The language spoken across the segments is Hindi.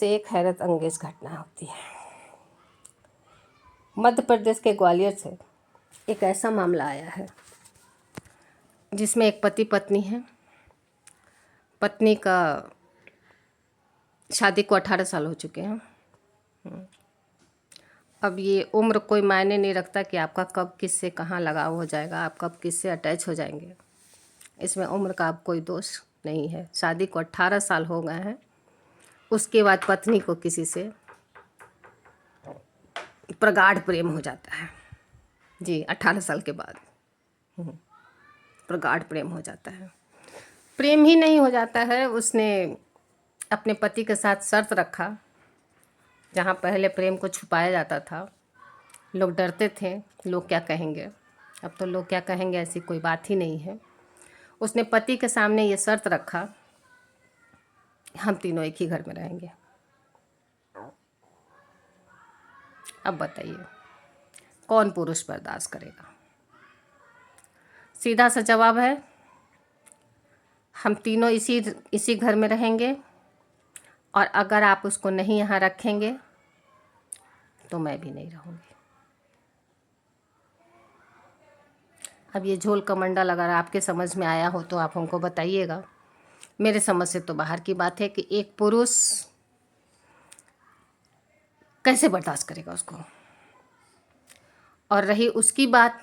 से एक हैरत अंगेज घटना होती है। मध्य प्रदेश के ग्वालियर से एक ऐसा मामला आया है जिसमें एक पति पत्नी है। पत्नी का शादी को 18 साल हो चुके हैं। अब ये उम्र कोई मायने नहीं रखता कि आपका कब किससे कहाँ लगाव हो जाएगा, आप कब किससे अटैच हो जाएंगे। इसमें उम्र का अब कोई दोष नहीं है। शादी को 18 साल हो गए हैं। उसके बाद पत्नी को किसी से प्रगाढ़ प्रेम हो जाता है। जी, 18 साल के बाद प्रगाढ़ प्रेम हो जाता है। प्रेम ही नहीं हो जाता है, उसने अपने पति के साथ शर्त रखा। जहाँ पहले प्रेम को छुपाया जाता था, लोग डरते थे लोग क्या कहेंगे, अब तो लोग क्या कहेंगे ऐसी कोई बात ही नहीं है। उसने पति के सामने ये शर्त रखा, हम तीनों एक ही घर में रहेंगे। अब बताइए कौन पुरुष बर्दाश्त करेगा? सीधा सा जवाब है, हम तीनों इसी घर में रहेंगे, और अगर आप उसको नहीं यहाँ रखेंगे तो मैं भी नहीं रहूँगी। अब ये झोल कमंडल अगर आपके समझ में आया हो तो आप हमको बताइएगा। मेरे समझ से तो बाहर की बात है कि एक पुरुष कैसे बर्दाश्त करेगा उसको। और रही उसकी बात,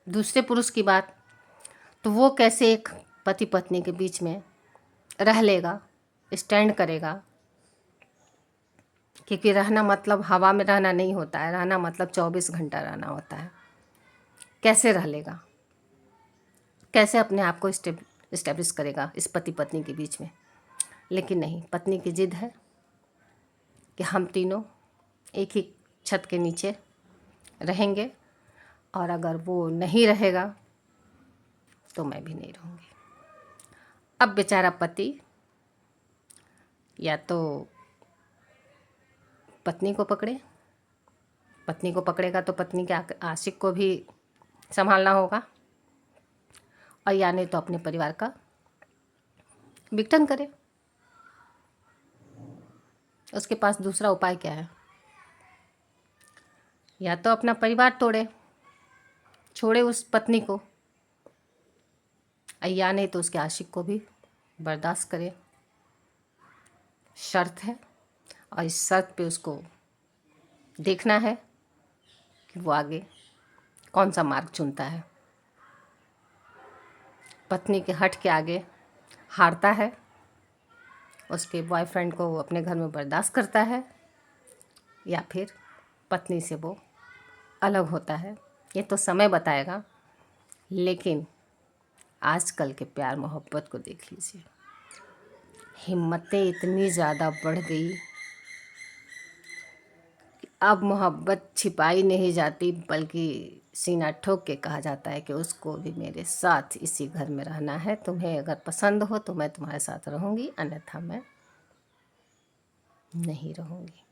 दूसरे पुरुष की बात, तो वो कैसे एक पति पत्नी के बीच में रह लेगा, स्टैंड करेगा। क्योंकि रहना मतलब हवा में रहना नहीं होता है, रहना मतलब 24 घंटा रहना होता है। कैसे रह लेगा, कैसे अपने आप को इस्टेब्लिश करेगा इस पति पत्नी के बीच में। लेकिन नहीं, पत्नी की जिद है कि हम तीनों एक ही छत के नीचे रहेंगे, और अगर वो नहीं रहेगा तो मैं भी नहीं रहूँगी। अब बेचारा पति या तो पत्नी को पकड़ेगा तो पत्नी के आशिक को भी संभालना होगा, और या नहीं तो अपने परिवार का विघटन करे। उसके पास दूसरा उपाय क्या है? या तो अपना परिवार तोड़े, छोड़े उस पत्नी को, या नहीं तो उसके आशिक को भी बर्दाश्त करे। शर्त है, और इस शर्त पे उसको देखना है कि वो आगे कौन सा मार्ग चुनता है। पत्नी के हट के आगे हारता है, उसके बॉयफ्रेंड को वो अपने घर में बर्दाश्त करता है, या फिर पत्नी से वो अलग होता है। ये तो समय बताएगा। लेकिन आजकल के प्यार मोहब्बत को देख लीजिए, हिम्मतें इतनी ज़्यादा बढ़ गई कि अब मोहब्बत छिपाई नहीं जाती, बल्कि सीना ठोक के कहा जाता है कि उसको भी मेरे साथ इसी घर में रहना है। तुम्हें अगर पसंद हो तो मैं तुम्हारे साथ रहूँगी, अन्यथा मैं नहीं रहूँगी।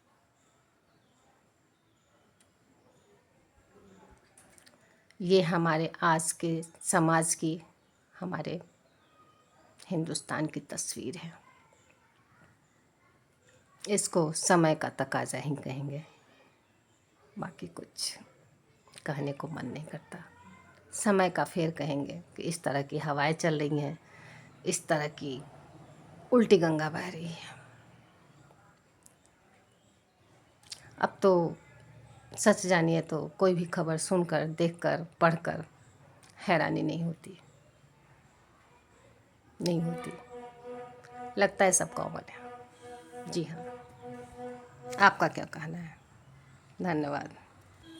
ये हमारे आज के समाज की, हमारे हिंदुस्तान की तस्वीर है। इसको समय का तकाजा ही कहेंगे, बाकी कुछ कहने को मन नहीं करता। समय का फेर कहेंगे कि इस तरह की हवाएं चल रही हैं, इस तरह की उल्टी गंगा बह रही है। अब तो सच जानिए तो कोई भी खबर सुनकर, देखकर, पढ़कर हैरानी नहीं होती। लगता है सब कॉमन है। जी हाँ, आपका क्या कहना है? धन्यवाद।